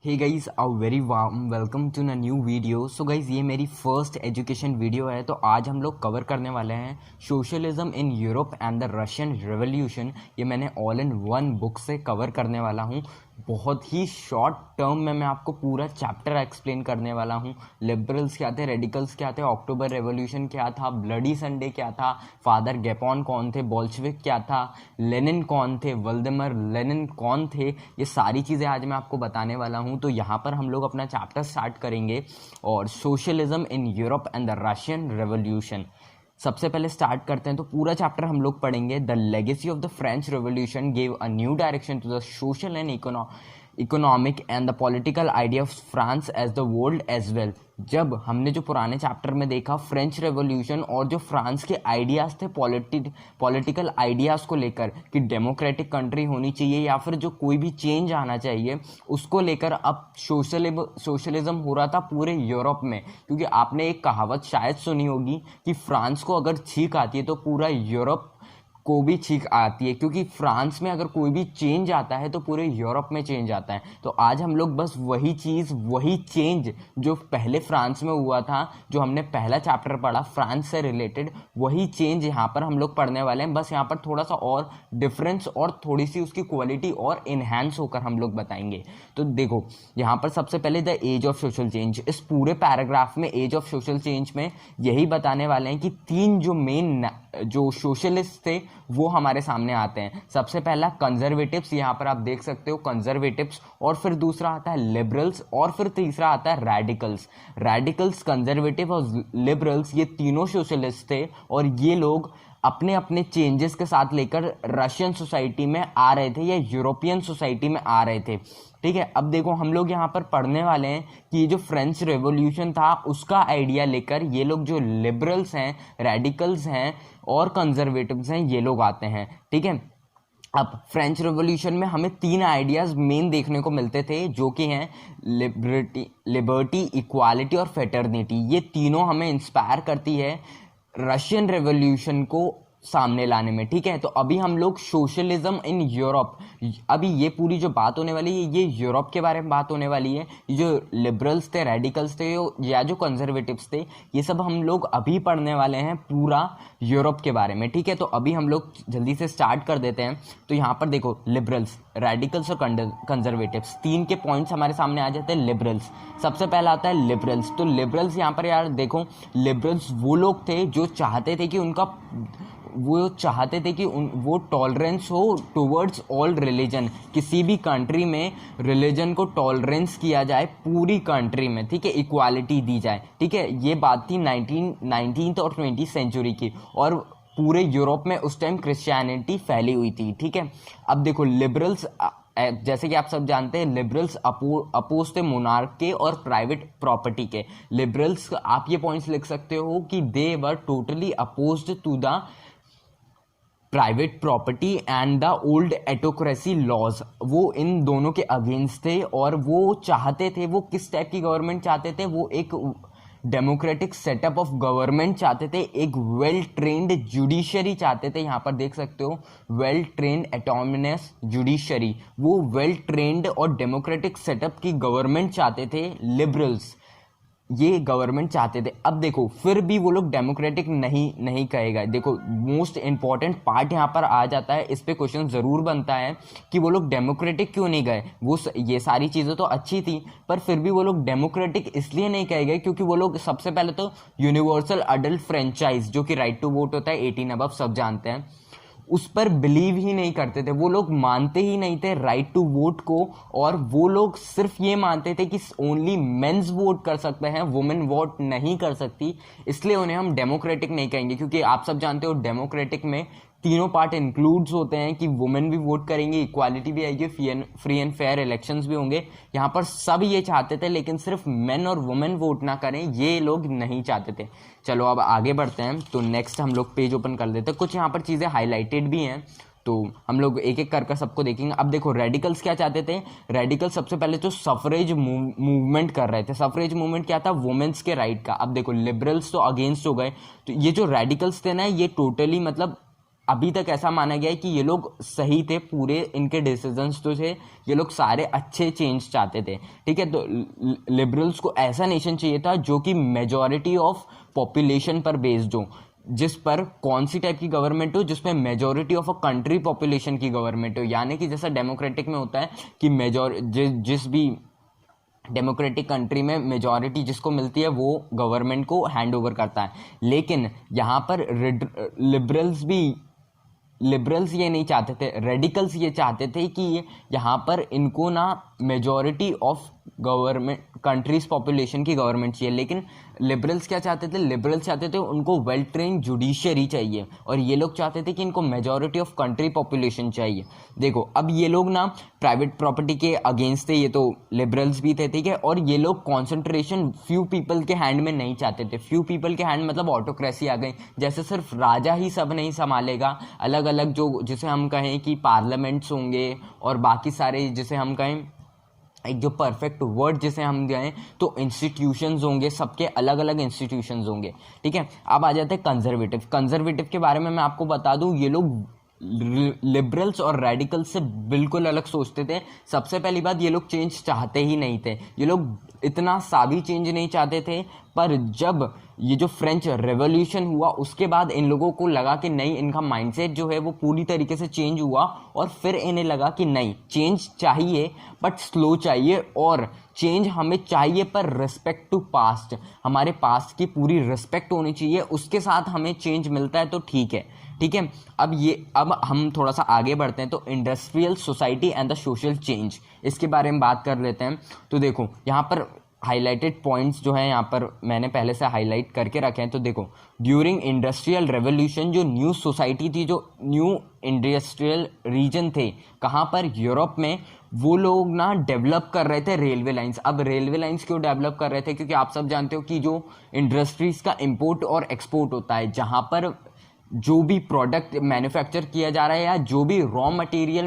Hey guys a very warm welcome to न new video. So guys ये मेरी first education video है। तो आज हम लोग कवर करने वाले हैं socialism in Europe and the Russian revolution. ये मैंने ऑल इन वन बुक से कवर करने वाला हूँ। बहुत ही शॉर्ट टर्म में मैं आपको पूरा चैप्टर एक्सप्लेन करने वाला हूँ। लिबरल्स क्या थे, रेडिकल्स क्या थे, अक्टूबर रेवोल्यूशन क्या था, ब्लडी संडे क्या था, फादर गैपोन कौन थे, बोल्शेविक क्या था, लेनिन कौन थे, व्लादिमीर लेनिन कौन थे, ये सारी चीज़ें आज मैं आपको बताने वाला हूँ। तो यहाँ पर हम लोग अपना चैप्टर स्टार्ट करेंगे और socialism in Europe and the Russian revolution. सबसे पहले स्टार्ट करते हैं तो पूरा चैप्टर हम लोग पढ़ेंगे। The legacy of the French revolution gave a new direction to the social and economic and the political idea of France as the world as well. जब हमने जो पुराने चैप्टर में देखा फ्रेंच रेवोल्यूशन और जो फ्रांस के आइडियाज़ थे पॉलिटिकल आइडियाज़ को लेकर कि डेमोक्रेटिक कंट्री होनी चाहिए या फिर जो कोई भी चेंज आना चाहिए, उसको लेकर अब सोशलिज्म हो रहा था पूरे यूरोप में। क्योंकि आपने एक कहावत शायद सुनी होगी कि फ्रांस को अगर छींक आती है तो पूरा यूरोप को भी छींक आती है, क्योंकि फ्रांस में अगर कोई भी चेंज आता है तो पूरे यूरोप में चेंज आता है। तो आज हम लोग बस वही चीज़, वही चेंज जो पहले फ्रांस में हुआ था, जो हमने पहला चैप्टर पढ़ा फ्रांस से रिलेटेड, वही चेंज यहाँ पर हम लोग पढ़ने वाले हैं। बस यहाँ पर थोड़ा सा और डिफरेंस और थोड़ी सी उसकी क्वालिटी और इन्हांस होकर हम लोग बताएंगे। तो देखो यहाँ पर सबसे पहले the age of social change. इस पूरे पैराग्राफ में एज ऑफ सोशल चेंज में यही बताने वाले हैं कि तीन जो मेन जो सोशलिस्ट थे वो हमारे सामने आते हैं। सबसे पहला कंजर्वेटिव्स, यहाँ पर आप देख सकते हो कंजर्वेटिव्स, और फिर दूसरा आता है लिबरल्स, और फिर तीसरा आता है रेडिकल्स, कंजर्वेटिव और लिबरल्स, ये तीनों सोशलिस्ट थे और ये लोग अपने अपने चेंजेस के साथ लेकर रशियन सोसाइटी में आ रहे थे या यूरोपियन सोसाइटी में आ रहे थे। ठीक है, अब देखो हम लोग यहाँ पर पढ़ने वाले हैं कि ये जो फ्रेंच रेवोल्यूशन था उसका आइडिया लेकर ये लोग जो लिबरल्स हैं, रेडिकल्स हैं और कंजर्वेटिव्स हैं, ये लोग आते हैं। ठीक है, अब फ्रेंच रेवोल्यूशन में हमें तीन आइडियाज़ मेन देखने को मिलते थे, जो कि हैं लिबर्टी, इक्वालिटी और फेटर्निटी। ये तीनों हमें इंस्पायर करती है रशियन रेवोल्यूशन को सामने लाने में। ठीक है, तो अभी हम लोग सोशलिज्म इन यूरोप, अभी ये पूरी जो बात होने वाली है ये यूरोप के बारे में बात होने वाली है। जो लिबरल्स थे, रेडिकल्स थे या जो कंजर्वेटिव्स थे, ये सब हम लोग अभी पढ़ने वाले हैं पूरा यूरोप के बारे में। ठीक है, तो अभी हम लोग जल्दी से स्टार्ट कर देते हैं। तो यहाँ पर देखो लिबरल्स, रेडिकल्स और कंजर्वेटिव्स, तीन के पॉइंट्स हमारे सामने आ जाते हैं। लिबरल्स, सबसे पहला आता है लिबरल्स। तो लिबरल्स यहाँ पर यार देखो, लिबरल्स वो लोग थे जो चाहते थे कि वो टॉलरेंस हो टुवर्ड्स ऑल रिलीजन। किसी भी कंट्री में रिलीजन को टॉलरेंस किया जाए पूरी कंट्री में। ठीक है, इक्वालिटी दी जाए। ठीक है, ये बात थी 19th और 20th सेंचुरी की, और पूरे यूरोप में उस टाइम क्रिश्चियनिटी फैली हुई थी। ठीक है, अब देखो लिबरल्स, जैसे कि आप सब जानते हैं, लिबरल्स अपोज थे मोनार्क के और प्राइवेट प्रॉपर्टी के। लिबरल्स, आप ये पॉइंट्स लिख सकते हो कि they were totally opposed to the private property and the old autocracy laws. वो इन दोनों के अगेंस्ट थे और वो चाहते थे, वो किस टाइप की गवर्नमेंट चाहते थे, वो एक डेमोक्रेटिक सेटअप ऑफ गवर्नमेंट चाहते थे, एक वेल ट्रेन्ड जुडिशरी चाहते थे। यहाँ पर देख सकते हो वेल ट्रेन्ड एटोनमस जुडिशरी, वो वेल ट्रेन्ड और डेमोक्रेटिक सेटअप की गवर्नमेंट चाहते थे लिबरल्स, ये गवर्नमेंट चाहते थे। अब देखो फिर भी वो लोग डेमोक्रेटिक नहीं कहेगा। देखो मोस्ट इंपॉर्टेंट पार्ट यहाँ पर आ जाता है, इस पे क्वेश्चन जरूर बनता है कि वो लोग डेमोक्रेटिक क्यों नहीं गए। वो ये सारी चीज़ें तो अच्छी थी, पर फिर भी वो लोग डेमोक्रेटिक इसलिए नहीं कहे गए क्योंकि वो लोग सबसे पहले तो यूनिवर्सल अडल्ट फ्रेंचाइज, जो कि राइट टू वोट होता है 18 अबव, सब जानते हैं, उस पर बिलीव ही नहीं करते थे। वो लोग मानते ही नहीं थे राइट टू वोट को, और वो लोग सिर्फ ये मानते थे कि ओनली मेंस वोट कर सकते हैं, वुमेन वोट नहीं कर सकती। इसलिए उन्हें हम डेमोक्रेटिक नहीं कहेंगे, क्योंकि आप सब जानते हो डेमोक्रेटिक में तीनों पार्ट इंक्लूड्स होते हैं कि वुमेन भी वोट करेंगे, इक्वालिटी भी आएगी, फ्री एंड फेयर इलेक्शंस भी होंगे। यहाँ पर सब ये चाहते थे, लेकिन सिर्फ मेन और वुमेन वोट ना करें ये लोग नहीं चाहते थे। चलो अब आगे बढ़ते हैं। तो नेक्स्ट हम लोग पेज ओपन कर देते हैं। कुछ यहाँ पर चीज़ें हाईलाइटेड भी हैं, तो हम लोग एक एक कर सबको देखेंगे। अब देखो रेडिकल्स क्या चाहते थे। रेडिकल्स सबसे पहले तो सफरेज मूवमेंट कर रहे थे। सफरेज मूवमेंट क्या था, वुमेन्स के राइट का। अब देखो लिबरल्स तो अगेंस्ट हो गए, तो ये जो रेडिकल्स थे ना, ये टोटली मतलब अभी तक ऐसा माना गया है कि ये लोग सही थे, पूरे इनके डिसीजंस तो थे, ये लोग सारे अच्छे चेंज चाहते थे, ठीक है। तो लिबरल्स को ऐसा नेशन चाहिए था जो कि मेजॉरिटी ऑफ पॉपुलेशन पर बेस्ड हो, जिस पर कौन सी टाइप की गवर्नमेंट हो, जिसमें majority of a country population की गवर्नमेंट हो, यानी कि जैसा डेमोक्रेटिक में होता है कि जिस भी डेमोक्रेटिक कंट्री में मेजॉरिटी जिसको मिलती है वो गवर्नमेंट को हैंड ओवर करता है। लेकिन यहाँ पर लिबरल्स ये नहीं चाहते थे, रेडिकल्स ये चाहते थे कि यहाँ पर इनको ना majority of government countries population की गवर्नमेंट चाहिए। लेकिन लिबरल्स क्या चाहते थे, लिबरल्स चाहते थे उनको वेल ट्रेन जुडिशरी चाहिए, और ये लोग चाहते थे कि इनको मेजॉरिटी ऑफ कंट्री पॉपुलेशन चाहिए। देखो अब ये लोग ना प्राइवेट प्रॉपर्टी के अगेंस्ट थे, ये तो लिबरल्स भी थे, ठीक है। और ये लोग कॉन्सेंट्रेशन फ्यू पीपल के हैंड में नहीं चाहते थे। फ्यू पीपल के हैंड मतलब ऑटोक्रेसी आ गई, जैसे सिर्फ राजा ही सब नहीं संभालेगा, अलग अलग जो जिसे हम कहें कि पार्लियामेंट्स होंगे और बाकी सारे जिसे हम कहें एक जो परफेक्ट वर्ड जिसे हम गए तो इंस्टीट्यूशंस होंगे, सबके अलग अलग इंस्टीट्यूशंस होंगे, ठीक है। अब आ जाते हैं कंजर्वेटिव के बारे में मैं आपको बता दूं, ये लोग लिबरल्स और रेडिकल्स से बिल्कुल अलग सोचते थे। सबसे पहली बात, ये लोग चेंज चाहते ही नहीं थे, ये लोग इतना सा भी चेंज नहीं चाहते थे। पर जब ये जो फ्रेंच रेवोल्यूशन हुआ उसके बाद इन लोगों को लगा कि नहीं, इनका माइंडसेट जो है वो पूरी तरीके से चेंज हुआ, और फिर इन्हें लगा कि नहीं, चेंज चाहिए बट स्लो चाहिए, और चेंज हमें चाहिए पर रिस्पेक्ट टू पास्ट, हमारे पास्ट की पूरी रिस्पेक्ट होनी चाहिए, उसके साथ हमें चेंज मिलता है तो ठीक है, ठीक है। अब हम थोड़ा सा आगे बढ़ते हैं, तो industrial society and the social change, इसके बारे में बात कर लेते हैं। तो देखो यहाँ पर हाईलाइटेड पॉइंट्स जो है यहाँ पर मैंने पहले से हाईलाइट करके रखे हैं। तो देखो, ड्यूरिंग इंडस्ट्रियल रेवोल्यूशन जो न्यू सोसाइटी थी, जो न्यू इंडस्ट्रियल रीजन थे, कहाँ पर, यूरोप में, वो लोग ना डेवलप कर रहे थे रेलवे लाइंस। अब रेलवे लाइंस क्यों डेवलप कर रहे थे, क्योंकि आप सब जानते हो कि जो इंडस्ट्रीज का इंपोर्ट और एक्सपोर्ट होता है, जहाँ पर जो भी प्रोडक्ट मैन्युफैक्चर किया जा रहा है या जो भी रॉ मटेरियल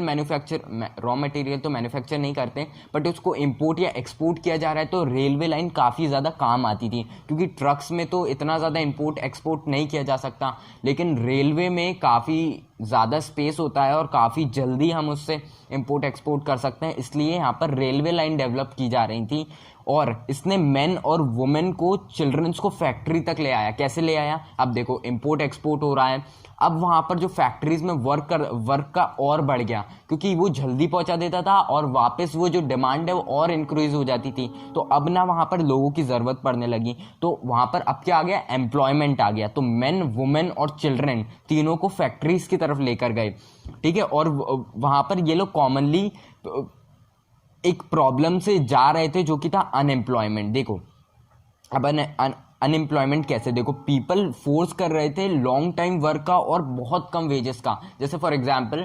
तो मैन्युफैक्चर नहीं करते बट उसको इंपोर्ट या एक्सपोर्ट किया जा रहा है, तो रेलवे लाइन काफ़ी ज़्यादा काम आती थी, क्योंकि ट्रक्स में तो इतना ज़्यादा इंपोर्ट एक्सपोर्ट नहीं किया जा सकता, लेकिन रेलवे में काफ़ी ज़्यादा स्पेस होता है और काफ़ी जल्दी हम उससे इंपोर्ट एक्सपोर्ट कर सकते हैं, इसलिए यहाँ पर रेलवे लाइन डेवलप की जा रही थी। और इसने मेन और वुमेन को, चिल्ड्रंस को फैक्ट्री तक ले आया। कैसे ले आया, अब देखो इंपोर्ट एक्सपोर्ट हो रहा है, अब वहाँ पर जो फैक्ट्रीज में वर्क का और बढ़ गया, क्योंकि वो जल्दी पहुँचा देता था और वापस वो जो डिमांड है वो और इंक्रीज हो जाती थी, तो अब ना वहाँ पर लोगों की ज़रूरत पड़ने लगी, तो वहाँ पर अब क्या आ गया, एम्प्लॉयमेंट आ गया। तो मेन, वुमेन और चिल्ड्रन तीनों को फैक्ट्रीज की तरफ लेकर गए, ठीक है। और वहाँ पर ये लोग कॉमनली एक प्रॉब्लम से जा रहे थे जो कि था अनएम्प्लॉयमेंट। देखो अब अनएम्प्लॉयमेंट कैसे, देखो पीपल फोर्स कर रहे थे लॉन्ग टाइम वर्क का और बहुत कम वेजेस का। जैसे फॉर एग्जांपल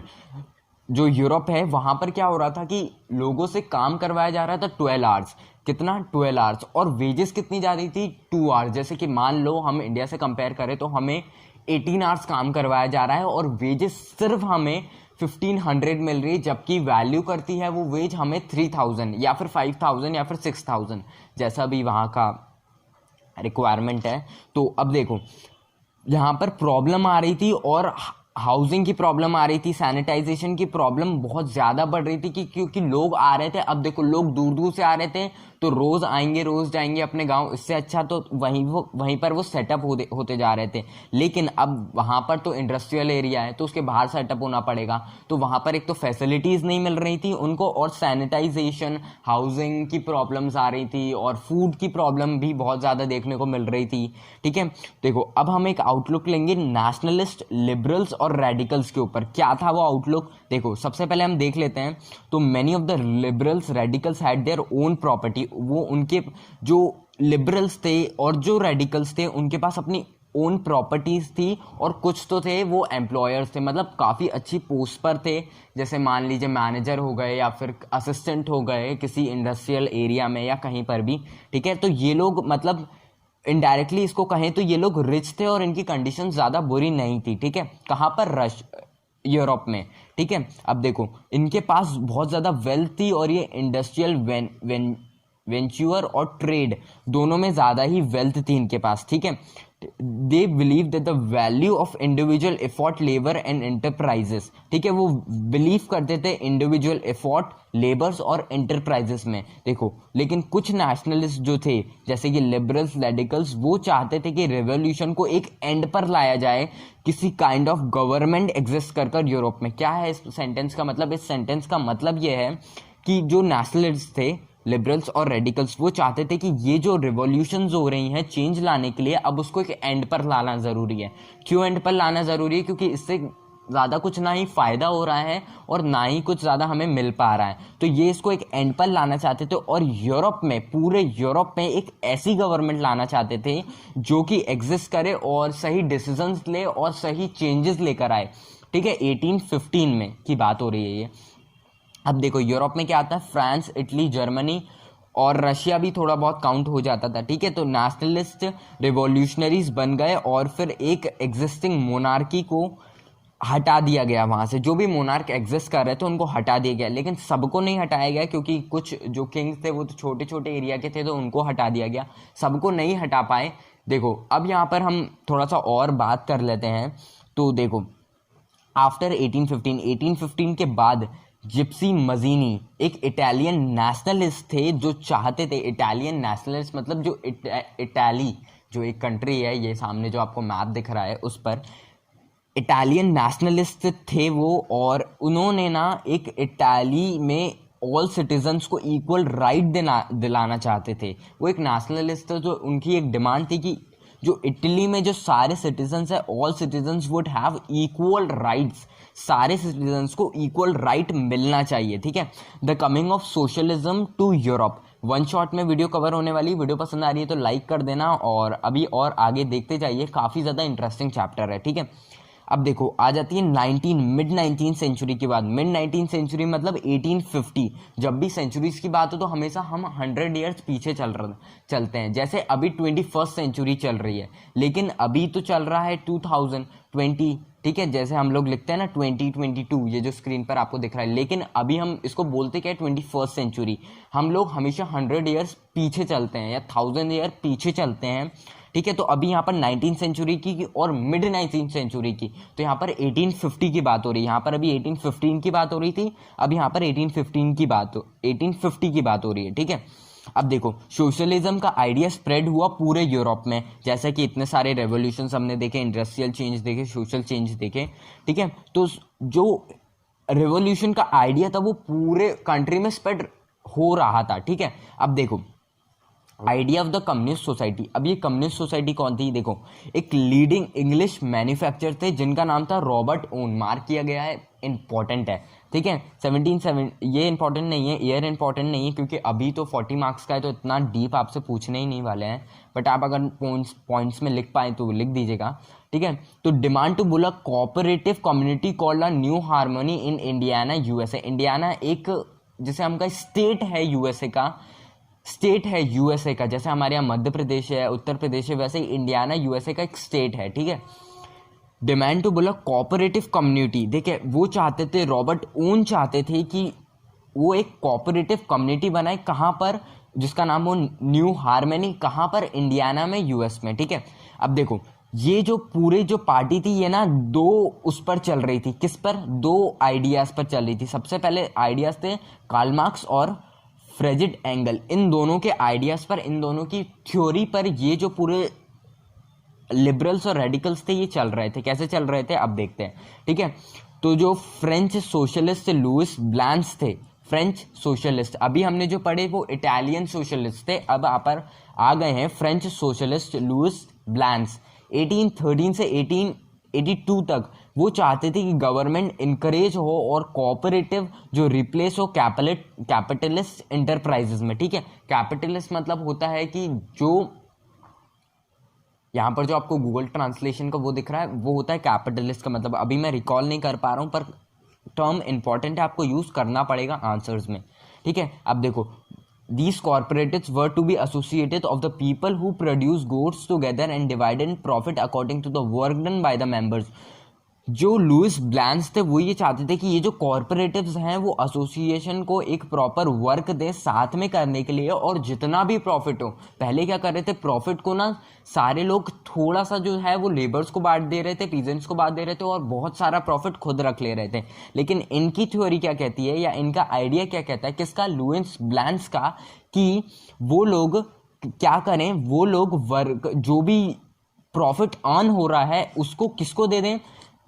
जो यूरोप है वहाँ पर क्या हो रहा था कि लोगों से काम करवाया जा रहा था 12 आवर्स, कितना, 12 आवर्स, और वेजेस कितनी जा रही थी, 2 आवर्स। जैसे कि मान लो हम इंडिया से कंपेयर करें तो हमें 18 आवर्स काम करवाया जा रहा है और वेजेस सिर्फ हमें 1500 मिल रही है, जबकि वैल्यू करती है वो वेज हमें 3000 या फिर 5000 या फिर 6000, जैसा भी वहाँ का रिक्वायरमेंट है। तो अब देखो यहाँ पर प्रॉब्लम आ रही थी, और हाउसिंग की प्रॉब्लम आ रही थी, सैनिटाइजेशन की प्रॉब्लम बहुत ज़्यादा बढ़ रही थी कि क्योंकि लोग आ रहे थे। अब देखो लोग दूर दूर से आ रहे थे, तो रोज़ आएंगे रोज़ जाएंगे अपने गांव, इससे अच्छा तो वहीं पर वो सेटअप होते जा रहे थे। लेकिन अब वहाँ पर तो इंडस्ट्रियल एरिया है, तो उसके बाहर सेटअप होना पड़ेगा, तो वहाँ पर एक तो फैसिलिटीज़ नहीं मिल रही थी उनको, और सैनिटाइजेशन, हाउसिंग की प्रॉब्लम्स आ रही थी, और फूड की प्रॉब्लम भी बहुत ज़्यादा देखने को मिल रही थी, ठीक है। देखो अब हम एक आउटलुक लेंगे नेशनलिस्ट, लिबरल्स और रेडिकल्स के ऊपर। क्या था वो आउटलुक, देखो सबसे पहले हम देख लेते हैं। तो many of the liberals, radicals had their own property, वो उनके जो लिबरल्स थे और जो रेडिकल्स थे उनके पास अपनी ओन प्रॉपर्टीज थी, और कुछ तो थे वो एम्प्लॉयर्स थे, मतलब काफ़ी अच्छी पोस्ट पर थे, जैसे मान लीजिए मैनेजर हो गए या फिर असिस्टेंट हो गए किसी इंडस्ट्रियल एरिया में या कहीं पर भी, ठीक है। तो ये लोग मतलब इनडायरेक्टली इसको कहें तो ये लोग रिच थे और इनकी कंडीशन ज़्यादा बुरी नहीं थी, ठीक है। कहाँ पर, यूरोप में, ठीक है। अब देखो इनके पास बहुत ज़्यादा वेल्थ थी, और ये इंडस्ट्रियल वेंचर और ट्रेड दोनों में ज़्यादा ही वेल्थ थी इनके पास, ठीक है। They believe that the value of individual effort, labour and enterprises, ठीक है, वो बिलीव करते थे इंडिविजुअल एफर्ट, लेबर्स और एंटरप्राइजेस में। देखो, लेकिन कुछ नेशनलिस्ट जो थे जैसे कि लिबरल्स, रेडिकल्स, वो चाहते थे कि रेवोल्यूशन को एक एंड पर लाया जाए, किसी काइंड ऑफ गवर्नमेंट एग्जिस्ट कर यूरोप में। क्या है इस सेंटेंस का मतलब? इस सेंटेंस का मतलब ये है कि जो नेशनलिस्ट थे, लिबरल्स और रेडिकल्स, वो चाहते थे कि ये जो रिवॉल्यूशंस हो रही हैं चेंज लाने के लिए, अब उसको एक एंड पर लाना ज़रूरी है। क्यों एंड पर लाना ज़रूरी है? क्योंकि इससे ज़्यादा कुछ ना ही फ़ायदा हो रहा है और ना ही कुछ ज़्यादा हमें मिल पा रहा है। तो ये इसको एक एंड पर लाना चाहते थे और यूरोप में, पूरे यूरोप में एक ऐसी गवर्नमेंट लाना चाहते थे जो कि एग्जिस्ट करे और सही डिसीजंस ले और सही चेंजेस लेकर आए। ठीक है, 1815 में की बात हो रही है ये। अब देखो, यूरोप में क्या आता है? फ्रांस, इटली, जर्मनी और रशिया भी थोड़ा बहुत काउंट हो जाता था। ठीक है, तो नेशनलिस्ट रिवॉल्यूशनरीज बन गए और फिर एक एग्जिस्टिंग मोनार्की को हटा दिया गया। वहाँ से जो भी मोनार्क एग्जिस्ट कर रहे थे उनको हटा दिया गया, लेकिन सबको नहीं हटाया गया क्योंकि कुछ जो किंग्स थे वो तो छोटे छोटे एरिया के थे, तो उनको हटा दिया गया, सबको नहीं हटा पाए। देखो, अब यहाँ पर हम थोड़ा सा और बात कर लेते हैं। तो देखो, आफ्टर 1815 के बाद जिप्सी मजीनी एक इटालियन नेशनलिस्ट थे जो चाहते थे, इटालियन नेशनलिस्ट मतलब जो इटाली जो एक कंट्री है, ये सामने जो आपको मैप दिख रहा है उस पर इटालियन नेशनलिस्ट थे वो, और उन्होंने ना एक इटाली में ऑल सिटीजन्स को इक्वल राइट दिलाना चाहते थे। वो एक नेशनलिस्ट थे, जो उनकी एक डिमांड थी कि जो इटली में जो सारे सिटीजन्स है, all citizens would have equal rights, सारे सिटीजन्स को इक्वल राइट मिलना चाहिए। ठीक है, the coming of socialism to Europe. One shot में वीडियो कवर होने वाली। वीडियो पसंद आ रही है तो लाइक कर देना और अभी और आगे देखते जाइए, काफ़ी ज़्यादा इंटरेस्टिंग चैप्टर है। ठीक है, अब देखो, आ जाती है मिड 19th सेंचुरी के बाद। मिड 19th सेंचुरी मतलब 1850। जब भी सेंचुरीज की बात हो तो हमेशा हम 100 ईयर्स पीछे चलते हैं। जैसे अभी 21st सेंचुरी चल रही है, लेकिन अभी तो चल रहा है 2020। ठीक है, जैसे हम लोग लिखते हैं ना 2022, ये जो स्क्रीन पर आपको दिख रहा है, लेकिन अभी हम इसको बोलते क्या है? 21st century. हम लोग हमेशा 100 ईयर्स पीछे चलते हैं या 1000 ईयर पीछे चलते हैं। ठीक है, तो अभी यहाँ पर 19th सेंचुरी की और मिड 19th सेंचुरी की, तो यहाँ पर 1850 की बात हो रही है। यहाँ पर अभी 1815 की बात हो रही थी, अब यहाँ पर 1850 की बात हो रही है। ठीक है, अब देखो, सोशलिज्म का आइडिया स्प्रेड हुआ पूरे यूरोप में, जैसे कि इतने सारे रेवोल्यूशन हमने देखे, इंडस्ट्रियल चेंज देखे, सोशल चेंज देखे। ठीक है, तो जो रेवोल्यूशन का आइडिया था वो पूरे कंट्री में स्प्रेड हो रहा था। ठीक है, अब देखो, idea of the communist society. अब ये कम्युनिस्ट सोसाइटी कौन थी? देखो, एक लीडिंग इंग्लिश मैन्युफैक्चरर थे जिनका नाम था रॉबर्ट ओन। मार्क किया गया है, इंपॉर्टेंट है। ठीक है, 17 ये इंपॉर्टेंट नहीं है, ईयर इंपॉर्टेंट नहीं है, क्योंकि अभी तो 40 मार्क्स का है तो इतना डीप आपसे पूछने ही नहीं वाले हैं, बट आप अगर पॉइंट्स में लिख पाए तो लिख दीजिएगा। ठीक है, तो demand to build a cooperative community called a new harmony in Indiana, USA. Indiana एक, जैसे हमका स्टेट है यूएसए का, जैसे हमारे यहाँ मध्य प्रदेश है, उत्तर प्रदेश है, वैसे ही इंडियाना यूएसए का एक स्टेट है। ठीक है, डिमांड टू बोला कोऑपरेटिव कम्युनिटी। देखिए, वो चाहते थे, रॉबर्ट ओन चाहते थे कि वो एक कोऑपरेटिव कम्युनिटी बनाए। कहाँ पर? जिसका नाम हो न्यू हार्मनी। कहाँ पर? इंडियाना में, यूएस में। ठीक है, अब देखो, ये जो पूरे जो पार्टी थी ये ना दो उस पर चल रही थी। किस पर? दो आइडियाज पर चल रही थी। सबसे पहले आइडियाज थे कार्ल मार्क्स और फ्रेडरिक एंगल। इन दोनों के आइडियाज पर, इन दोनों की थ्योरी पर ये जो पूरे लिबरल्स और रेडिकल्स थे ये चल रहे थे। कैसे चल रहे थे अब देखते हैं। ठीक है, तो जो फ्रेंच सोशलिस्ट लुइस ब्लांस थे, फ्रेंच सोशलिस्ट, अभी हमने जो पढ़े वो इटालियन सोशलिस्ट थे, अब आप पर आ गए हैं फ्रेंच सोशलिस्ट लुइस ब्लांस। 1813 से 1882 तक वो चाहते थे कि गवर्नमेंट इनकरेज हो और कोऑपरेटिव जो रिप्लेस हो कैपिटलिस्ट इंटरप्राइजेस में। ठीक है, कैपिटलिस्ट मतलब होता है कि जो यहाँ पर जो आपको गूगल ट्रांसलेशन का वो दिख रहा है वो होता है कैपिटलिस्ट का मतलब। अभी मैं रिकॉल नहीं कर पा रहा हूँ पर टर्म इंपॉर्टेंट है, आपको यूज करना पड़ेगा आंसर्स में। ठीक है, अब देखो, these corporates were to be associated of the people who produce goods together and divided profit according to the work done by the members। जो लुइस ब्लैंस थे वो ये चाहते थे कि ये जो कॉरपोरेटिव्स हैं वो एसोसिएशन को एक प्रॉपर वर्क दे साथ में करने के लिए, और जितना भी प्रॉफिट हो, पहले क्या कर रहे थे, प्रॉफिट को ना सारे लोग थोड़ा सा जो है वो लेबर्स को बांट दे रहे थे, पीजेंट्स को बांट दे रहे थे, और बहुत सारा प्रॉफिट खुद रख ले रहे थे। लेकिन इनकी थ्योरी क्या कहती है, या इनका आइडिया क्या कहता है, किसका, लुइस ब्लैंस का, कि वो लोग क्या करें, वो लोग वर्क जो भी प्रॉफिट अर्न हो रहा है उसको किसको दे दें,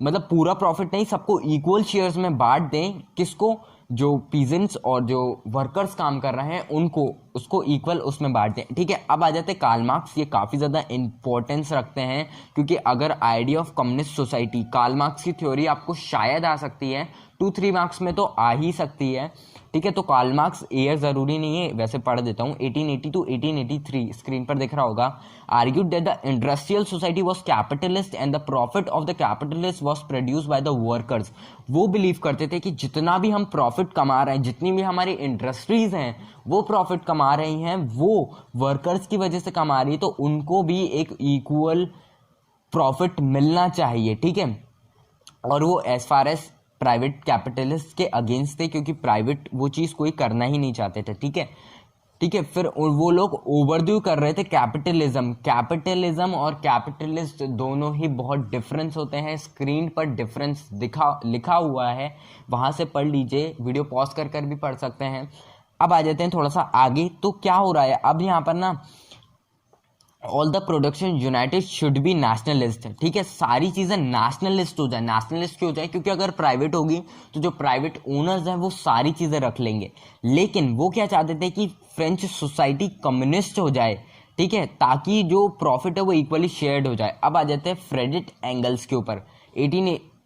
मतलब पूरा प्रॉफिट नहीं, सबको इक्वल शेयर्स में बांट दें। किसको, जो पीजेंट्स और जो वर्कर्स काम कर रहे हैं उनको, उसको इक्वल उसमें बांट दें। ठीक है, अब आ जाते हैं कार्ल मार्क्स। ये काफ़ी ज़्यादा इंपॉर्टेंस रखते हैं, क्योंकि अगर idea of communist society, Karl Marx की थ्योरी आपको शायद आ सकती है 2-3 मार्क्स में, तो आ ही सकती है। ठीक है, तो कार्ल मार्क्स ईयर ज़रूरी नहीं है, वैसे पढ़ देता हूँ। 1880 to 1883 स्क्रीन पर दिख रहा होगा। Argued that the industrial society was capitalist and the profit of the capitalist was produce by the workers. वो बिलीव करते थे कि जितना भी हम प्रॉफिट कमा रहे हैं, जितनी भी हमारी इंडस्ट्रीज हैं वो प्रॉफिट कमा रही हैं, वो वर्कर्स की वजह से कमा रही है, तो उनको भी एक इक्वल प्रॉफिट मिलना चाहिए। ठीक है, और वो as far as private capitalist के अगेंस्ट थे, क्योंकि प्राइवेट वो चीज़ कोई करना ही नहीं चाहते थे। ठीक है, ठीक है, फिर वो लोग ओवरड्यू कर रहे थे कैपिटलिज्म। कैपिटलिज्म और कैपिटलिस्ट दोनों ही बहुत डिफरेंस होते हैं। स्क्रीन पर डिफरेंस लिखा हुआ है, वहां से पढ़ लीजिए, वीडियो पॉज कर भी पढ़ सकते हैं। अब आ जाते हैं थोड़ा सा आगे, तो क्या हो रहा है अब यहाँ पर ना, all the production United should be nationalist. ठीक है, सारी चीजें नेशनलिस्ट हो जाए। नेशनलिस्ट क्यों हो जाए, क्योंकि अगर प्राइवेट होगी तो जो प्राइवेट ओनर्स हैं वो सारी चीजें रख लेंगे। लेकिन वो क्या चाहते थे कि फ्रेंच सोसाइटी कम्युनिस्ट हो जाए। ठीक है, ताकि जो प्रॉफिट है वो इक्वली शेयर्ड हो जाए। अब आ जाते हैं फ्रेडरिक एंगल्स के ऊपर।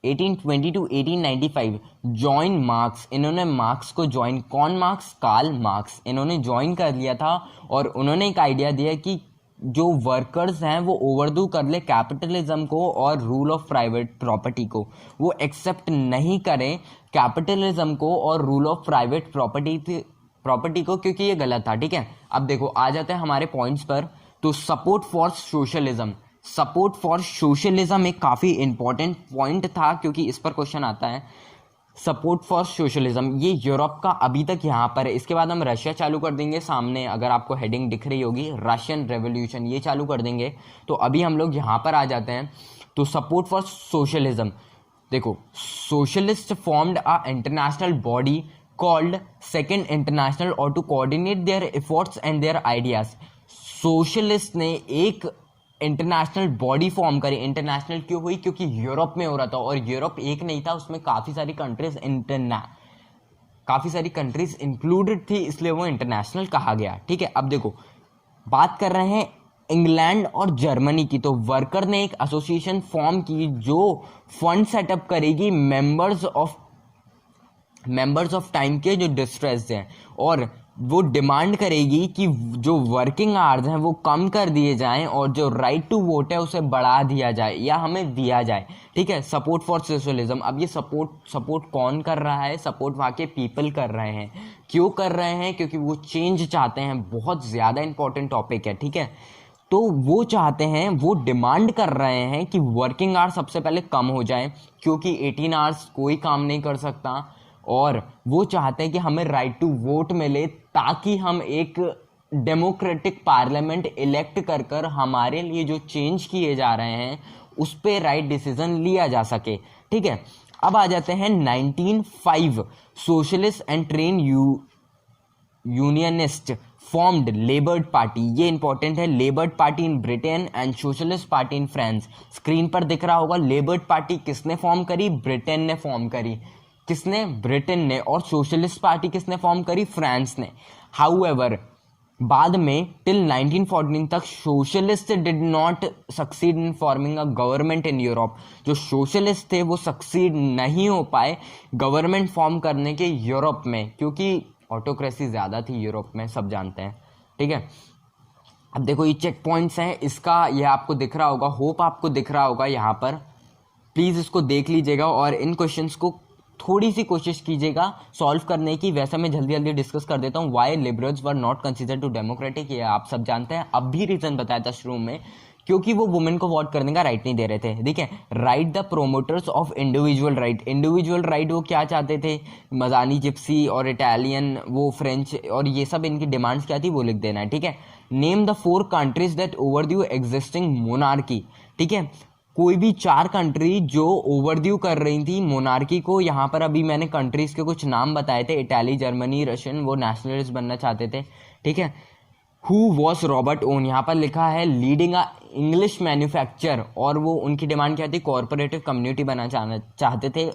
1820 to 1895 जॉइन मार्क्स। इन्होंने मार्क्स को ज्वाइन, कौन मार्क्स, कार्ल मार्क्स, इन्होंने ज्वाइन कर लिया था, और उन्होंने एक आइडिया दिया कि जो वर्कर्स हैं वो ओवरडू कर ले कैपिटलिज्म को और रूल ऑफ प्राइवेट प्रॉपर्टी को, वो एक्सेप्ट नहीं करें कैपिटलिज्म को और रूल ऑफ प्राइवेट प्रॉपर्टी को, क्योंकि ये गलत था। ठीक है, अब देखो आ जाते हैं हमारे पॉइंट्स पर। तो support for socialism, support for socialism एक काफ़ी इंपॉर्टेंट पॉइंट था, क्योंकि इस पर क्वेश्चन आता है। सपोर्ट फॉर सोशलिज्म, ये यूरोप का अभी तक यहाँ पर है। इसके बाद हम रशिया चालू कर देंगे, सामने अगर आपको हेडिंग दिख रही होगी रशियन रेवोल्यूशन, ये चालू कर देंगे। तो अभी हम लोग यहाँ पर आ जाते हैं। तो सपोर्ट फॉर सोशलिज्म, देखो, socialist formed a international body called second international और to coordinate their efforts and their ideas. Socialist ने एक इंटरनेशनल बॉडी फॉर्म करी। इंटरनेशनल क्यों हुई, क्योंकि यूरोप में हो रहा था, और यूरोप एक नहीं था, उसमें काफ़ी सारी कंट्रीज इंक्लूडेड थी, इसलिए वो इंटरनेशनल कहा गया। ठीक है, अब देखो बात कर रहे हैं इंग्लैंड और जर्मनी की। तो वर्कर ने एक एसोसिएशन फॉर्म की जो फंड सेटअप करेगी मेंबर्स ऑफ टाइम के जो डिस्ट्रेस्ड हैं, और वो डिमांड करेगी कि जो वर्किंग आवर्स हैं वो कम कर दिए जाएं, और जो राइट टू वोट है उसे बढ़ा दिया जाए या हमें दिया जाए। ठीक है, सपोर्ट फॉर सोशलिज्म। अब ये सपोर्ट कौन कर रहा है, सपोर्ट वहाँ के पीपल कर रहे हैं। क्यों कर रहे हैं, क्योंकि वो चेंज चाहते हैं। बहुत ज़्यादा इंपॉर्टेंट टॉपिक है। ठीक है, तो वो चाहते हैं, वो डिमांड कर रहे हैं कि वर्किंग आवर्स सबसे पहले कम हो जाए, क्योंकि 18 आवर्स कोई काम नहीं कर सकता, और वो चाहते हैं कि हमें राइट टू वोट मिले, ताकि हम एक डेमोक्रेटिक पार्लियामेंट इलेक्ट कर हमारे लिए जो चेंज किए जा रहे हैं उस पर राइट डिसीजन लिया जा सके। ठीक है, अब आ जाते हैं 1905 socialist and train unionist formed labour party. ये इंपॉर्टेंट है, labour party in Britain and socialist party in France. Screen पर दिख रहा होगा, लेबर पार्टी किसने फॉर्म करी, ब्रिटेन ने फॉर्म करी। किसने, ब्रिटेन ने। और सोशलिस्ट पार्टी किसने फॉर्म करी, फ्रांस ने। हाउएवर बाद में टिल 1914 तक socialist did not succeed in forming a government in Europe. जो सोशलिस्ट थे वो सक्सीड नहीं हो पाए गवर्नमेंट फॉर्म करने के यूरोप में, क्योंकि ऑटोक्रेसी ज़्यादा थी यूरोप में, सब जानते हैं। ठीक है, अब देखो ये चेक पॉइंट्स हैं, इसका ये आपको दिख रहा होगा, होप आपको दिख रहा होगा यहाँ पर। प्लीज़ इसको देख लीजिएगा और इन क्वेश्चंस को थोड़ी सी कोशिश कीजिएगा सॉल्व करने की। वैसे मैं जल्दी डिस्कस कर देता हूँ। Why liberals were not considered to democratic, ये आप सब जानते हैं। अब भी रीज़न बताया था शुरू में, क्योंकि वो वुमेन को वोट करने का राइट नहीं दे रहे थे, ठीक है। Right the promoters of individual right, individual right वो क्या चाहते थे, मजानी, जिप्सी और इटालियन, वो फ्रेंच, और ये सब इनकी डिमांड्स क्या थी वो लिख देना है, ठीक है। Name the 4 countries that overdue existing monarchy, ठीक है। कोई भी 4 कंट्री जो ओवरड्यू कर रही थी मोनार्की को। यहाँ पर अभी मैंने कंट्रीज के कुछ नाम बताए थे, इटाली, जर्मनी, रशियन, वो नेशनलिस्ट बनना चाहते थे, ठीक है। हु वॉज रॉबर्ट ओन, यहाँ पर लिखा है लीडिंग अ इंग्लिश मैन्युफैक्चर, और वो उनकी डिमांड क्या थी, कॉर्पोरेटिव कम्युनिटी बनाना चाहते थे,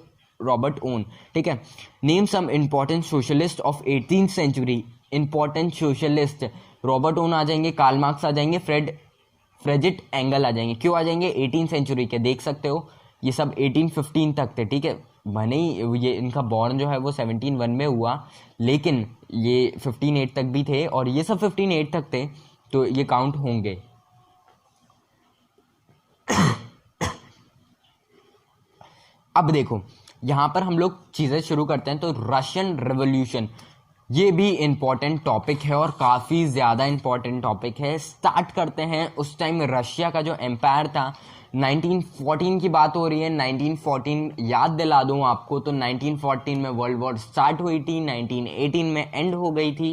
रॉबर्ट ओन, ठीक है। Name some important socialist of 18th century, important socialist, Robert Owen आ जाएंगे, कार्ल मार्क्स आ जाएंगे, फ्रेडरिक एंगल आ जाएंगे। क्यों आ जाएंगे, 18th सेंचुरी के, देख सकते हो ये सब 1815 तक थे, ठीक है। भले ही ये इनका बॉर्न जो है वो 1701 में हुआ, लेकिन ये 1508 तक भी थे, और ये सब 1508 तक थे, तो ये काउंट होंगे। अब देखो यहाँ पर हम लोग चीज़ें शुरू करते हैं। तो रशियन रेवोल्यूशन, ये भी इम्पॉर्टेंट टॉपिक है और काफ़ी ज़्यादा इम्पॉर्टेंट टॉपिक है। स्टार्ट करते हैं। उस टाइम रशिया का जो एम्पायर था, 1914 की बात हो रही है, 1914 याद दिला दूं आपको, तो 1914 में वर्ल्ड वॉर स्टार्ट हुई थी, 1918 में एंड हो गई थी।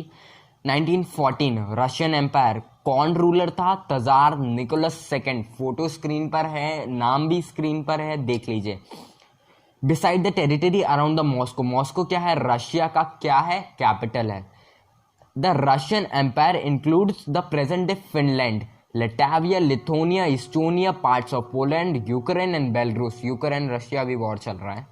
1914 रशियन एम्पायर, कौन रूलर था, tsar Nicholas second, photo screen पर है, नाम भी स्क्रीन पर है, देख लीजिए। Decide the territory around the Moscow, Moscow क्या है, रशिया का क्या है, कैपिटल है। The Russian empire includes the present day Finland, Latvia, Lithuania, Estonia, parts of Poland, Ukraine and Belarus. Ukraine Russia भी वॉर चल रहा है।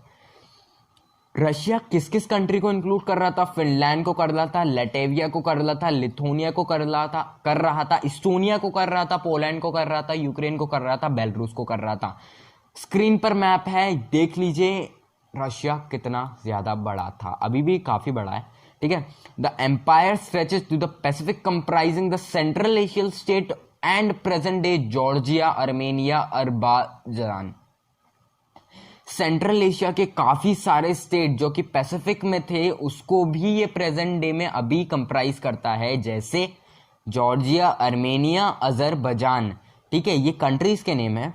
रशिया किस किस कंट्री को इंक्लूड कर रहा था, फिनलैंड को कर रहा था, लटाविया को कर रहा था, लिथुआनिया को कर रहा था, इस्टोनिया को कर रहा था, पोलैंड को कर रहा था, यूक्रेन को कर रहा था, बेलारूस को कर रहा था। स्क्रीन पर मैप है, देख लीजिए रशिया कितना ज्यादा बड़ा था, अभी भी काफी बड़ा है, ठीक है। The empire stretches to the Pacific comprising the Central Asian state and present day Georgia, Armenia, Azerbaijan. Central Asia के काफी सारे स्टेट जो कि पैसिफिक में थे, उसको भी ये प्रेजेंट डे में अभी कंप्राइज करता है, जैसे जॉर्जिया, अर्मेनिया, अजरबैजान, ठीक है। ये कंट्रीज के नेम है,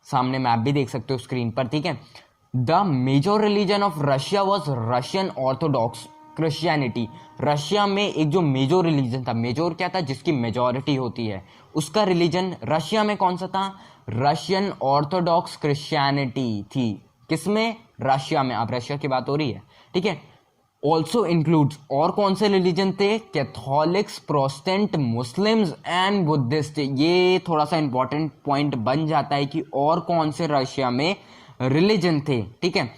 सामने मैप भी देख सकते हो स्क्रीन पर, ठीक है। The major religion of Russia was Russian Orthodox Christianity. Russia में एक जो मेजर रिलीजन था, मेजर क्या था, जिसकी मेजॉरिटी होती है, उसका रिलीजन रशिया में कौन सा था, रशियन ऑर्थोडॉक्स क्रिश्चियनिटी थी। किसमें, रशिया में, अब रशिया की बात हो रही है, ठीक है। ऑल्सो इंक्लूड्स, और कौन से रिलीजन थे, Catholics, Protestant, Muslims and Buddhist. ये थोड़ा सा इंपॉर्टेंट पॉइंट बन जाता है कि और कौन से रशिया में रिलीजन थे, ठीक है।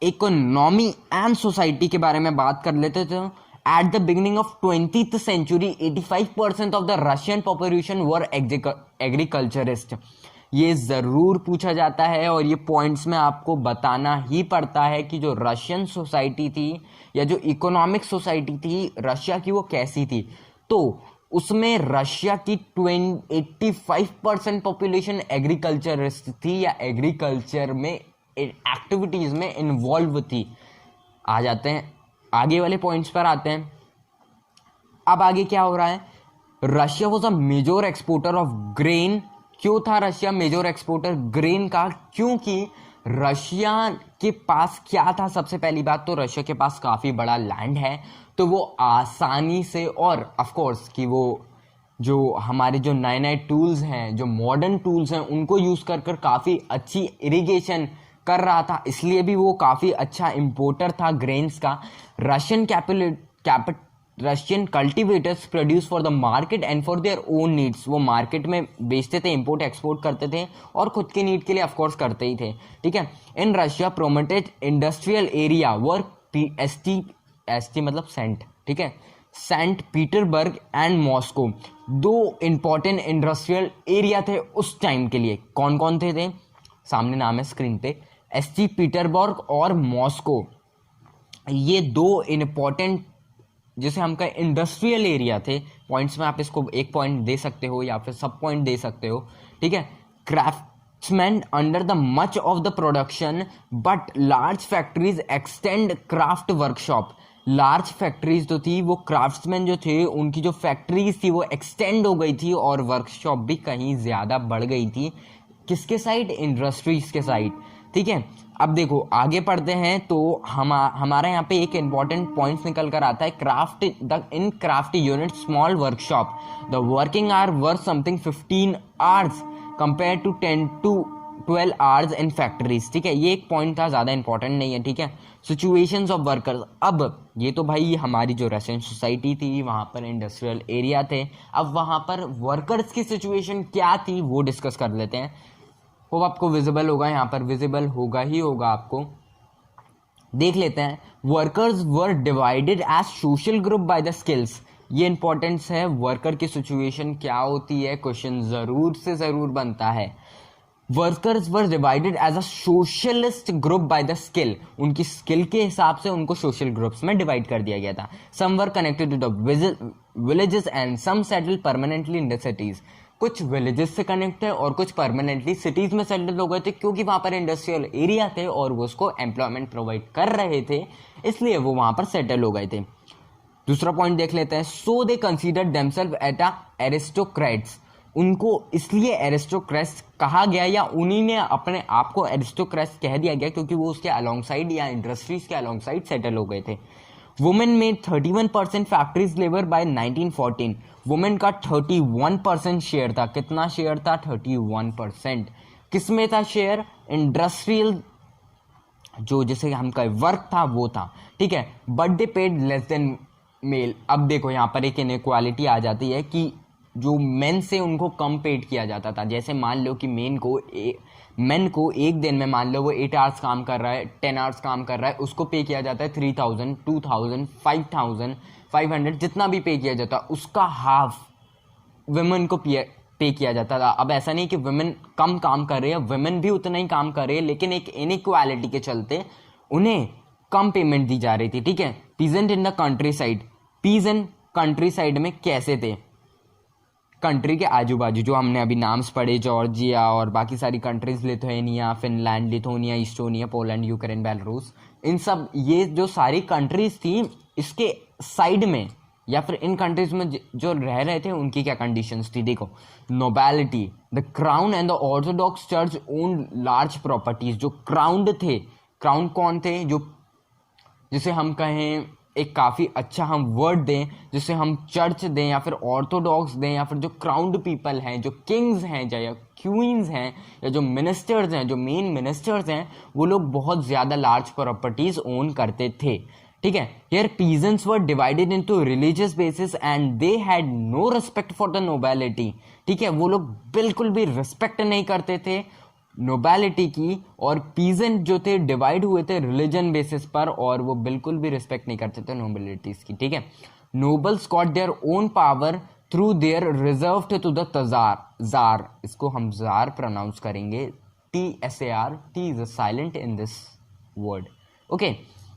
इकोनॉमी एंड सोसाइटी के बारे में बात कर लेते थे। At the beginning of 20th century 85% of the Russian population were agriculturist. ये जरूर पूछा जाता है और ये पॉइंट्स में आपको बताना ही पड़ता है कि जो रशियन सोसाइटी थी या जो इकोनॉमिक सोसाइटी थी रशिया की, वो कैसी थी। तो उसमें रशिया की 85% पॉपुलेशन एग्रीकल्चरिस्ट थी या एग्रीकल्चर में एक्टिविटीज में इन्वॉल्व थी। आ जाते हैं आगे वाले पॉइंट्स पर आते हैं। अब आगे क्या हो रहा है, Russia was a major exporter of grain. क्यों था रशिया मेजर एक्सपोर्टर ग्रेन का, क्योंकि रशिया के पास क्या था, सबसे पहली बात तो रशिया के पास काफी बड़ा लैंड है, तो वो आसानी से, और ऑफ कोर्स कि वो जो हमारे जो नए नए टूल्स हैं, जो मॉडर्न टूल्स हैं, उनको यूज कर कर काफी अच्छी इरिगेशन कर रहा था, इसलिए भी वो काफी अच्छा इंपोर्टर था ग्रेन्स का। Russian cultivators produce for the market and for their own needs. वो मार्केट में बेचते थे, इंपोर्ट एक्सपोर्ट करते थे और खुद के नीड के लिए ऑफकोर्स करते ही थे, ठीक है। In Russia promoted industrial area work ST मतलब सेंट, ठीक है, सेंट पीटरबर्ग एंड मॉस्को, दो इंपॉर्टेंट इंडस्ट्रियल एरिया थे उस टाइम के लिए। कौन कौन थे सामने नाम है स्क्रीन पे, एसटी पीटरबर्ग और मॉस्को। ये दो इंपॉर्टेंट जिसे हम कहें इंडस्ट्रियल एरिया थे। पॉइंट्स में आप इसको एक पॉइंट दे सकते हो या फिर सब पॉइंट दे सकते हो, ठीक है। Craftsman under the much of the production but large factories extend craft workshop. Large factories तो थी, वो क्राफ्ट्समैन जो थे उनकी जो फैक्ट्रीज थी वो एक्सटेंड हो गई थी और वर्कशॉप भी कहीं ज़्यादा बढ़ गई थी। किसके साइड? इंडस्ट्रीज के साइड। ठीक है, अब देखो आगे पढ़ते हैं तो हमारा यहाँ पे एक इंपॉर्टेंट पॉइंट्स निकल कर आता है। Craft unit small workshop the working hour were something 15 hours compare to 10 to 12 hours in factories. ठीक है, ये एक पॉइंट था, ज़्यादा इंपॉर्टेंट नहीं है। ठीक है, सिचुएशंस ऑफ वर्कर्स। अब ये तो भाई हमारी जो रशियन सोसाइटी थी वहाँ पर इंडस्ट्रियल एरिया थे, अब वहाँ पर वर्कर्स की सिचुएशन क्या थी वो डिस्कस कर लेते हैं। वो आपको विजिबल होगा, यहाँ पर विजिबल होगा ही होगा आपको, देख लेते हैं। Workers were divided as social group by the skills. ये इंपॉर्टेंस है, वर्कर की सिचुएशन क्या होती है, क्वेश्चन जरूर से जरूर बनता है। Workers were divided as a socialist group by the skill. उनकी स्किल के हिसाब से उनको सोशल ग्रुप्स में डिवाइड कर दिया गया था। Some were connected to the villages and some settle permanently in the cities. कुछ विलेजेस से कनेक्ट है और कुछ परमानेंटली सिटीज में सेटल हो गए थे, क्योंकि वहां पर इंडस्ट्रियल एरिया थे और वो उसको एम्प्लॉयमेंट प्रोवाइड कर रहे थे, इसलिए वो वहां पर सेटल हो गए थे। दूसरा पॉइंट देख लेते हैं। So they consider themselves at a aristocrats. उनको इसलिए एरिस्टोक्रेट्स कहा गया या उन्हीं ने अपने आप को एरिस्टोक्रेट्स कह दिया गया क्योंकि वो उसके अलोंगसाइड या इंडस्ट्रीज के अलोंगसाइड सेटल हो गए थे। वुमेन में 31% फैक्ट्रीज लेबर बाय 1914। वुमेन का 31% शेयर था। कितना शेयर था? 31%। किसमें था शेयर? इंडस्ट्रियल जो जिसे हम कहे वर्क था वो था। ठीक है, but they paid less than male. अब देखो यहाँ पर एक इनइक्वालिटी आ जाती है कि जो मेन से उनको कम पेड किया जाता था। जैसे मान लो कि मेन को एक दिन में मान लो वो 8 आवर्स काम कर रहा है, 10 आवर्स काम कर रहा है, उसको पे किया जाता है 3000, 2000, 5500, जितना भी पे किया जाता है उसका हाफ वुमेन को पे किया जाता था। अब ऐसा नहीं कि वुमेन कम काम कर रहे हैं, वुमेन भी उतना ही काम कर रहे हैं, लेकिन एक इनइक्वालिटी के चलते उन्हें कम पेमेंट दी जा रही थी। ठीक है, peasant in the country side. Peasant country side में कैसे थे? कंट्री के आजू बाजू जो हमने अभी नाम्स पढ़े, जॉर्जिया और बाकी सारी countries, Lithuania, Finland, Lithuania, Estonia, Poland, Ukraine, Belarus, इन सब ये जो सारी कंट्रीज थी इसके साइड में या फिर इन कंट्रीज में जो रह रहे थे उनकी क्या कंडीशंस थी? देखो, nobility, the crown and the Orthodox Church own large properties. जो क्राउंड थे, क्राउन कौन थे? जो जिसे हम कहें एक काफ़ी अच्छा हम वर्ड दें, जिसे हम चर्च दें या फिर ऑर्थोडॉक्स दें या फिर जो क्राउंड पीपल हैं, जो किंग्स हैं या क्वींस हैं या जो मिनिस्टर्स हैं, जो मेन मिनिस्टर्स हैं, वो लोग बहुत ज़्यादा लार्ज प्रॉपर्टीज ओन करते थे। ठीक है, here peasants were divided into religious basis and they had no respect for the nobility. ठीक है, वो लोग बिल्कुल भी रिस्पेक्ट नहीं करते थे नोबैलिटी की, और पीजेंट जो थे डिवाइड हुए थे रिलीजन बेसिस पर और वो बिल्कुल भी रिस्पेक्ट नहीं करते थे नोबेलिटीज की। ठीक है, nobles got their own power through their reserved to the tsar. इसको हम जार प्रोनाउंस करेंगे, TSAR। T is a silent in this word. Okay,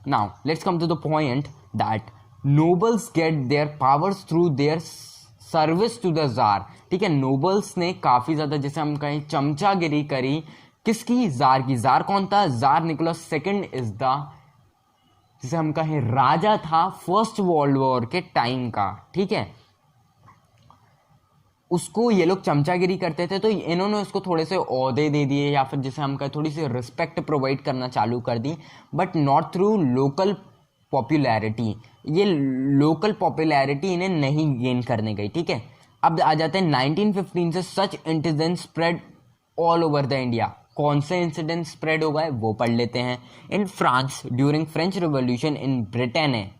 now let's come to the point that nobles get their powers through their service to the tsar. ठीक है, nobles ने काफी ज्यादा, जैसे हम कहें, चमचागिरी करी। किसकी? जार की। जार कौन था? Tsar Nicholas second is the, जिसे हम कहें, राजा था फर्स्ट वर्ल्ड वॉर के टाइम का। ठीक है, उसको ये लोग चमचागिरी करते थे तो इन्होंने उसको थोड़े से ओहदे दे दिए या फिर जिसे हम कहें थोड़ी सी रिस्पेक्ट प्रोवाइड करना चालू कर दी, but not through local popularity. ये लोकल पॉपुलैरिटी इन्हें नहीं गेन करने गई। ठीक है, अब आ जाते हैं 1915 से such incident spread all over the India. कौन से इंसिडेंट स्प्रेड हो गए वो पढ़ लेते हैं। In France during French revolution in Britain है।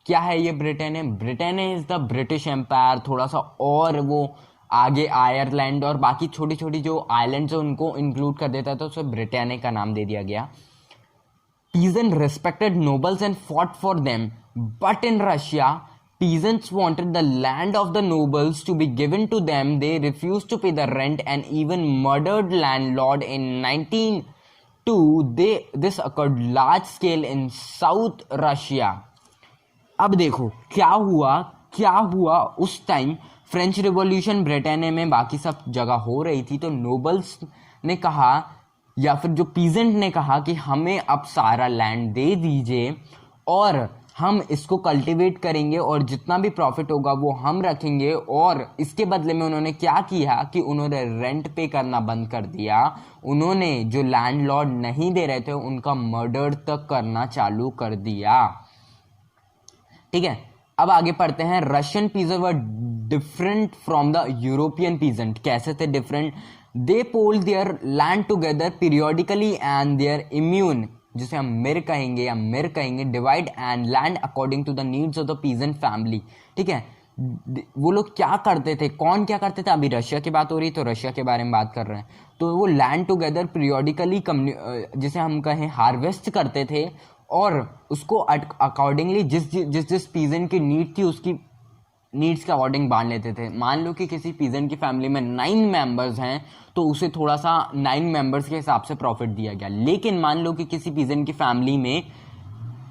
क्या है ये ब्रिटेन है? Britain is the British empire. थोड़ा सा और वो आगे आयरलैंड और बाकी छोटी छोटी जो आइलैंड्स है उनको इंक्लूड कर देता था, तो उसे ब्रिटेन का नाम दे दिया गया। Peasants respected nobles and fought for them, but in Russia, peasants wanted the land of the nobles to be given to them. They refused to pay the rent and even murdered landlord in 1902. This occurred large scale in South Russia. अब देखो क्या हुआ उस time. French revolution Britain में बाकी सब जगह हो रही थी, तो नोबल्स ने कहा या फिर जो पीजेंट ने कहा कि हमें अब सारा लैंड दे दीजिए और हम इसको कल्टीवेट करेंगे और जितना भी प्रॉफिट होगा वो हम रखेंगे। और इसके बदले में उन्होंने क्या किया कि उन्होंने रेंट पे करना बंद कर दिया। उन्होंने जो लैंडलॉर्ड नहीं दे रहे थे उनका मर्डर तक करना चालू कर दिया। ठीक है, अब आगे पढ़ते हैं। Russian peasant were different from the European peasant. कैसे थे different? They pooled their land together periodically and their immune, जिसे हम मिर कहेंगे या मिर कहेंगे, divide and land according to the needs of the peasant family. ठीक है, वो लोग क्या करते थे, कौन क्या करते थे? अभी रशिया की बात हो रही है तो रशिया के बारे में बात कर रहे हैं। तो वो लैंड टुगेदर पीरियोडिकली जिसे हम कहें हार्वेस्ट करते थे और उसको अकॉर्डिंगली जिस पीजेंट की नीड थी उसकी नीड्स के अकॉर्डिंग बांट लेते थे। मान लो कि किसी पीजेंट की फैमिली में 9 मेंबर्स हैं तो उसे थोड़ा सा 9 मेंबर्स के हिसाब से प्रॉफिट दिया गया। लेकिन मान लो कि किसी पीजेंट की फैमिली में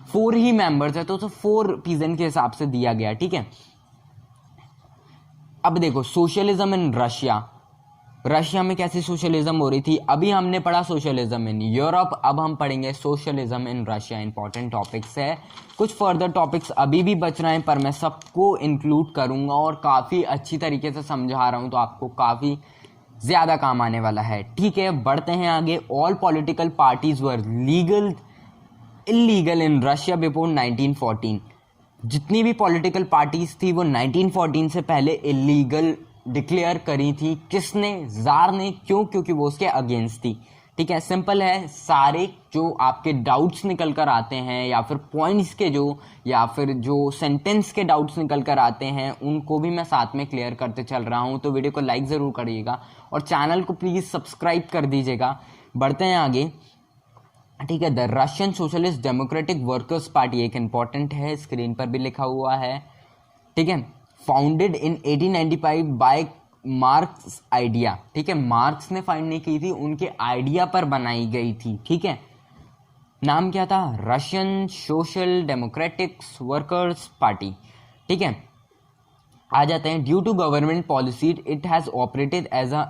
4 ही मेंबर्स है तो उसे 4 पीजेंट के हिसाब से दिया गया। ठीक है, अब देखो सोशलिज्म इन रशिया में कैसी सोशलिज्म हो रही थी? अभी हमने पढ़ा सोशलिज्म इन यूरोप, अब हम पढ़ेंगे socialism in Russia. Important topics है, कुछ फर्दर टॉपिक्स अभी भी बच रहे हैं पर मैं सबको इंक्लूड करूंगा और काफ़ी अच्छी तरीके से समझा रहा हूं तो आपको काफ़ी ज़्यादा काम आने वाला है। ठीक है, बढ़ते हैं आगे। All political parties were illegal in Russia before 1914। जितनी भी पॉलिटिकल पार्टीज थी वो 1914 से पहले इलीगल डिक्लेयर करी थी। किसने? जार ने। क्यों? क्योंकि वो उसके अगेंस्ट थी। ठीक है, सिंपल है। सारे जो आपके डाउट्स निकल कर आते हैं या फिर पॉइंट्स के या फिर जो सेंटेंस के डाउट्स निकल कर आते हैं उनको भी मैं साथ में क्लियर करते चल रहा हूं। तो वीडियो को लाइक ज़रूर करिएगा और चैनल को प्लीज़ सब्सक्राइब कर दीजिएगा। बढ़ते हैं आगे। ठीक है, the Russian socialist democratic workers party एक इंपॉर्टेंट है, स्क्रीन पर भी लिखा हुआ है। ठीक है, founded in 1895 by Marx idea. ठीक है, मार्क्स ने फाइंड नहीं की थी, उनके आइडिया पर बनाई गई थी। ठीक है, नाम क्या था? Russian social democratic workers party. ठीक है, आ जाते हैं। Due to government policy it has operated as a